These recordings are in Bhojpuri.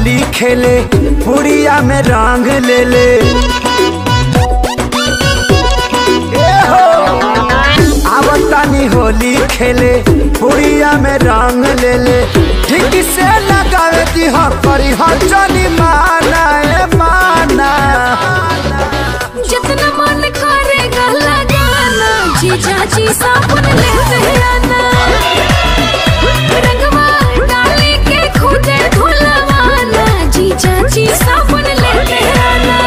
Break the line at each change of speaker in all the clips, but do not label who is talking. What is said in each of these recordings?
होली खेले पुड़िया में रंग ले ले। आवतानी होली खेले पुड़िया में रंग ले ले। ठीक से लगावे दी हो करी हो जानी माना ए माना।
जितना मन करेगा लगाना जीजा जी साबुन लेते आना। रंगवा डाली के खुदे धुलवाना जीजा जी साबुन लेते आना।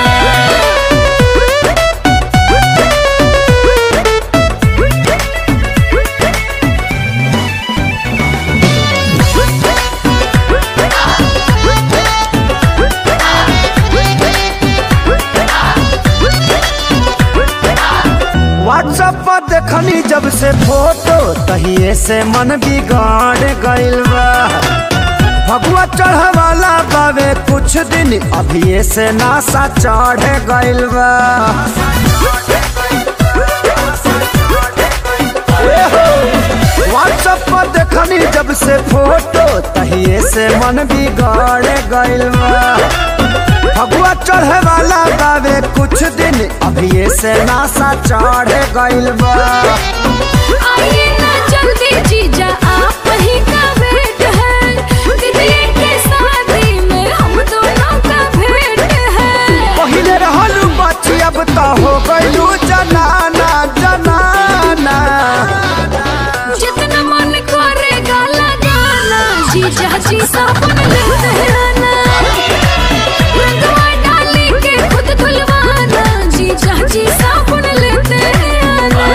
व्हाट्सएप पर देखनी जब से फोटो तहिए से मन बिगाड़ गइल बा। फगुआ चढ़वाला बावे कुछ दिन अभी से नासा चढ़ गइल बा। व्हाट्सएप पर देखनी जब से फोटो तहिए से मन बिगाड़ गइल बा। फगुआ चढ़े वाला बावे कुछ दिन अभी से नासा चढ़ गइल बा।
आइए ना जल्दी जीजा आप ही का वेट है। दीदी के शादी में हम दोनों का भेंट है।
पहले रहलू बच्ची अब तो हो गइलू जनाना जनाना।
जितना मन करेगा लगाना जीजा जी साबुन लेते आना। रंगवा डाली के खुद धुलवाना जीजा जी साबुन लेते आना।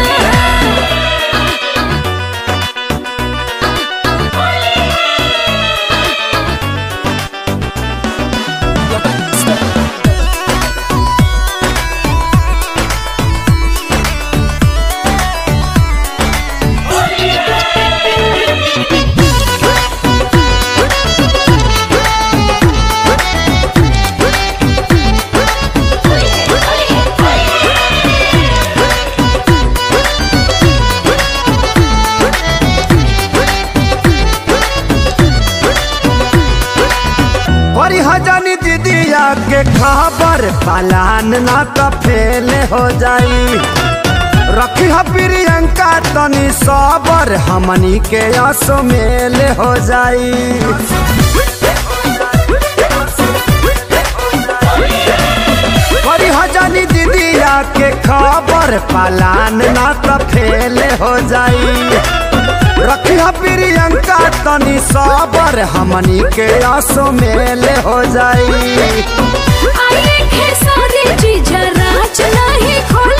बड़ी हजानी दीदिया के खबर पालान ना तो फेल हो जाई। रखी है प्रियंका तनी सबर हमनी के आसो मेल हो जाई। बड़ी हजानी दीदिया के खबर पालान ना तो फेल हो जाई। रखी है प्रियंका तनी सबर हमनी के आसो मेल हो जाई।
आइए खेसारी जीजा राज नहीं खोल